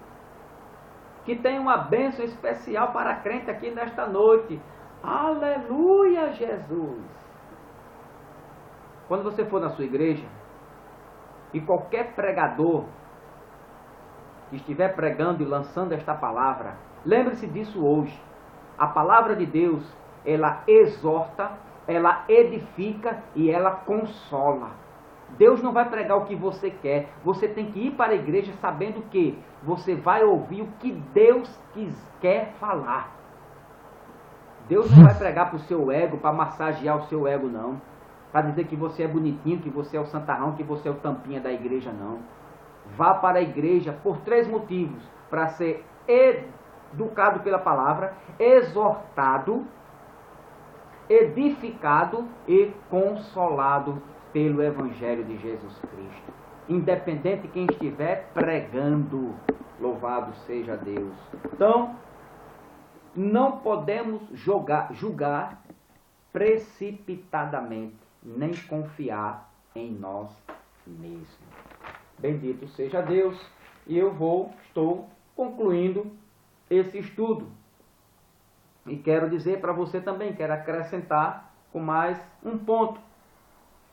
que tem uma bênção especial para a crente aqui nesta noite. Aleluia, Jesus! Quando você for na sua igreja e qualquer pregador que estiver pregando e lançando esta palavra, lembre-se disso hoje. A palavra de Deus, ela exorta, ela edifica e ela consola. Deus não vai pregar o que você quer. Você tem que ir para a igreja sabendo que você vai ouvir o que Deus quer falar. Deus não vai pregar para o seu ego, para massagear o seu ego, não. Para dizer que você é bonitinho, que você é o santarrão, que você é o tampinha da igreja, não. Vá para a igreja por 3 motivos. Para ser educado pela palavra, exortado, edificado e consolado pelo Evangelho de Jesus Cristo. Independente de quem estiver pregando, louvado seja Deus. Então, não podemos julgar precipitadamente, nem confiar em nós mesmos. Bendito seja Deus, e estou concluindo esse estudo. E quero dizer para você também, quero acrescentar com mais um ponto.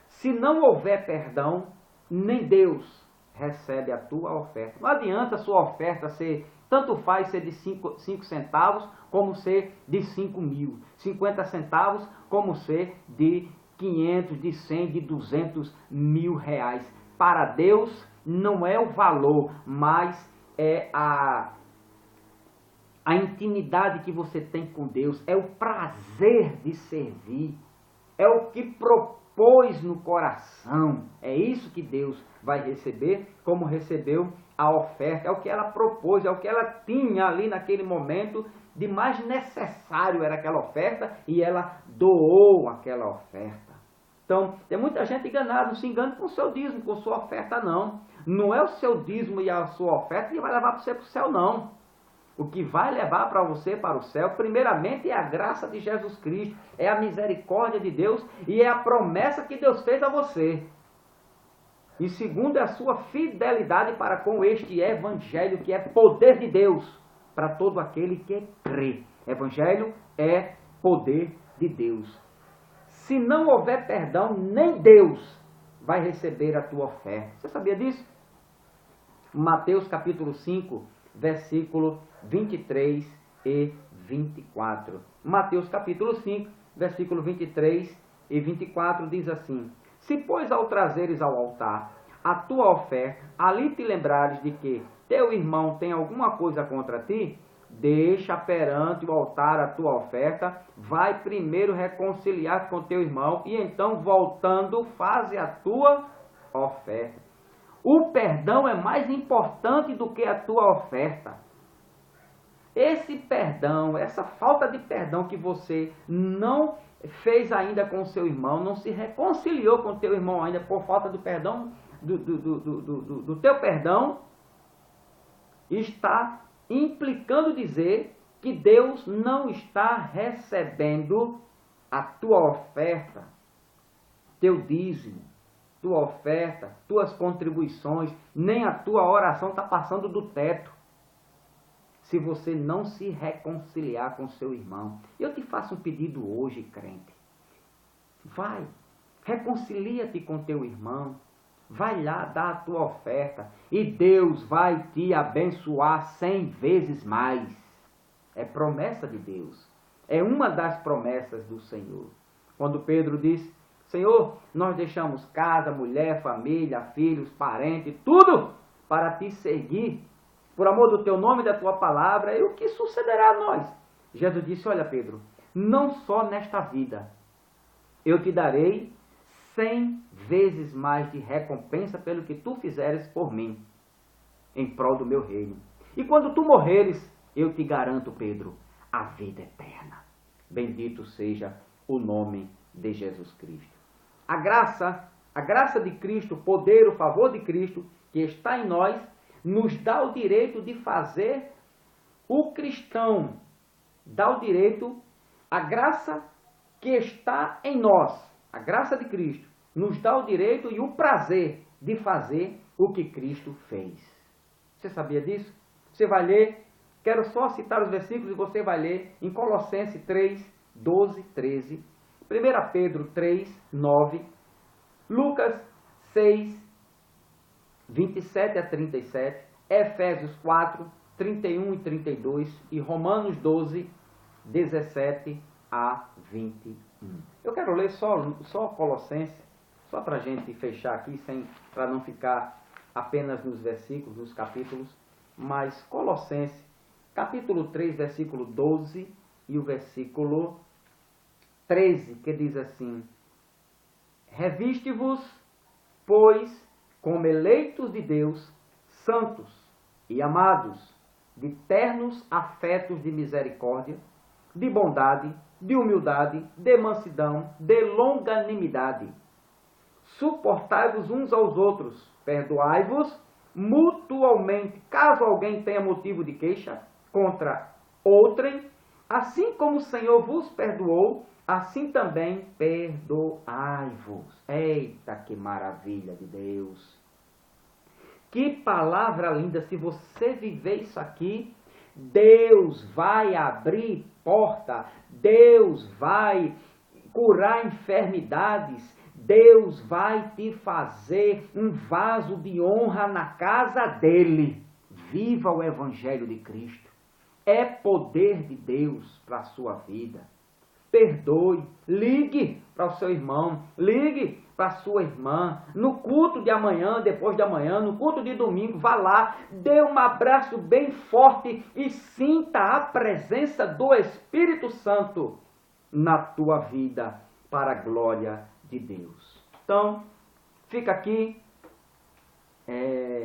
Se não houver perdão, nem Deus recebe a tua oferta. Não adianta a sua oferta ser, tanto faz ser de 5 centavos, como ser de 5.000. 50 centavos, como ser de 500, de 100, de 200 mil reais. Para Deus não é o valor, mas é a intimidade que você tem com Deus, é o prazer de servir, é o que propôs no coração. É isso que Deus vai receber, como recebeu a oferta. É o que ela propôs, é o que ela tinha ali naquele momento de mais necessário, era aquela oferta, e ela doou aquela oferta. Então, tem muita gente enganada, não se engane com o seu dízimo, com a sua oferta, não. Não é o seu dízimo e a sua oferta que vai levar você para o céu, não. O que vai levar para você para o céu, primeiramente, é a graça de Jesus Cristo, é a misericórdia de Deus e é a promessa que Deus fez a você. E segundo, é a sua fidelidade para com este evangelho, que é poder de Deus para todo aquele que crê. Evangelho é poder de Deus. Se não houver perdão, nem Deus vai receber a tua oferta. Você sabia disso? Mateus capítulo 5, versículo 23 e 24. Mateus capítulo 5, versículo 23 e 24 diz assim: Se, pois, ao trazeres ao altar a tua oferta, ali te lembrares de que teu irmão tem alguma coisa contra ti, deixa perante o altar a tua oferta, vai primeiro reconciliar com teu irmão, e então, voltando, faze a tua oferta. O perdão é mais importante do que a tua oferta. Esse perdão, essa falta de perdão que você não fez ainda com o seu irmão, não se reconciliou com o teu irmão ainda por falta do perdão, do teu perdão, está implicando dizer que Deus não está recebendo a tua oferta, teu dízimo, tua oferta, tuas contribuições, nem a tua oração está passando do teto, se você não se reconciliar com seu irmão. Eu te faço um pedido hoje, crente. Vai, reconcilia-te com teu irmão. Vai lá dar a tua oferta e Deus vai te abençoar 100 vezes mais. É promessa de Deus. É uma das promessas do Senhor. Quando Pedro disse: Senhor, nós deixamos casa, mulher, família, filhos, parentes, tudo para te seguir, por amor do teu nome e da tua palavra, e o que sucederá a nós? Jesus disse: olha, Pedro, não só nesta vida, eu te darei 100 vezes mais de recompensa pelo que tu fizeres por mim, em prol do meu reino. E quando tu morreres, eu te garanto, Pedro, a vida eterna. Bendito seja o nome de Jesus Cristo. A graça de Cristo, o poder, o favor de Cristo, que está em nós, nos dá o direito de fazer o cristão, dá o direito, a graça que está em nós, a graça de Cristo, nos dá o direito e o prazer de fazer o que Cristo fez. Você sabia disso? Você vai ler, quero só citar os versículos e você vai ler em Colossenses 3, 12, 13, 1 Pedro 3, 9, Lucas 6, 27 a 37, Efésios 4, 31 e 32 e Romanos 12, 17 a 21. Eu quero ler só Colossenses, só para a gente fechar aqui, para não ficar apenas nos versículos, nos capítulos, mas Colossenses, capítulo 3, versículo 12 e o versículo 13, que diz assim: Reviste-vos, pois, como eleitos de Deus, santos e amados, de ternos afetos de misericórdia, de bondade, de humildade, de mansidão, de longanimidade. Suportai-vos uns aos outros, perdoai-vos mutualmente, caso alguém tenha motivo de queixa contra outrem, assim como o Senhor vos perdoou, assim também perdoai-vos. Eita, que maravilha de Deus! Que palavra linda! Se você viver isso aqui, Deus vai abrir porta, Deus vai curar enfermidades, Deus vai te fazer um vaso de honra na casa dele. Viva o Evangelho de Cristo. É poder de Deus para a sua vida. Perdoe, ligue para o seu irmão, ligue para a sua irmã, no culto de amanhã, depois de amanhã, no culto de domingo, vá lá, dê um abraço bem forte e sinta a presença do Espírito Santo na tua vida, para a glória de Deus. Então, fica aqui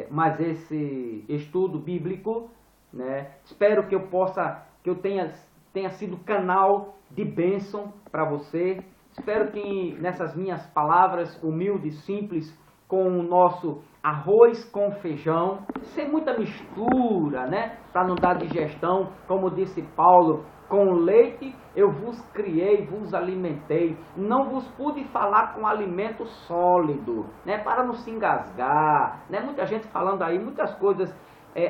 mais esse estudo bíblico, né? Espero que eu tenha sido canal de bênção para você. Espero que nessas minhas palavras humildes, simples, com o nosso arroz com feijão, sem muita mistura, né? Para não dar digestão, como disse Paulo, com leite eu vos criei, vos alimentei, não vos pude falar com alimento sólido, né? Para não se engasgar, né? Muita gente falando aí, muitas coisas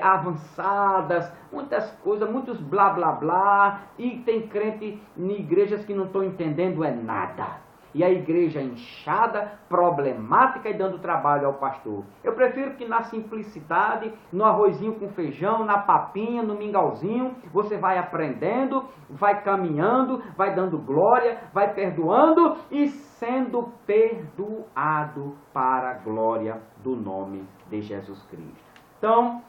avançadas, muitas coisas, muitos blá blá blá, e tem crente em igrejas que não estão entendendo nada. E a igreja inchada, problemática e dando trabalho ao pastor. Eu prefiro que na simplicidade, no arrozinho com feijão, na papinha, no mingauzinho, você vai aprendendo, vai caminhando, vai dando glória, vai perdoando e sendo perdoado para a glória do nome de Jesus Cristo. Então,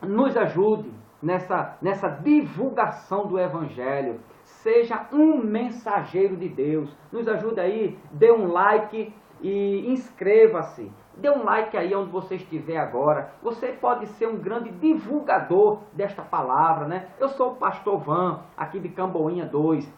nos ajude nessa divulgação do Evangelho. Seja um mensageiro de Deus. Nos ajude aí, dê um like e inscreva-se. Dê um like aí onde você estiver agora. Você pode ser um grande divulgador desta palavra, né? Eu sou o pastor Van, aqui de Camboinha 2.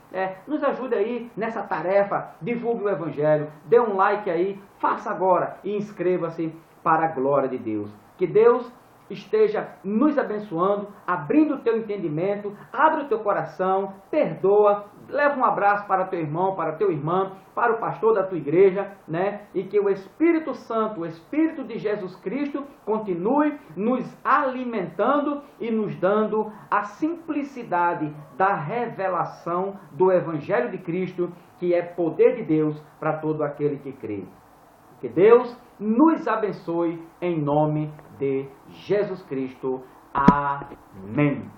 Nos ajude aí nessa tarefa, divulgue o Evangelho. Dê um like aí, faça agora e inscreva-se para a glória de Deus. Que Deus esteja nos abençoando, abrindo o teu entendimento, abre o teu coração, perdoa, leva um abraço para teu irmão, para tua irmã, para o pastor da tua igreja, né? E que o Espírito Santo, o Espírito de Jesus Cristo, continue nos alimentando e nos dando a simplicidade da revelação do Evangelho de Cristo, que é poder de Deus para todo aquele que crê. Que Deus nos abençoe em nome de Jesus Cristo. Amém.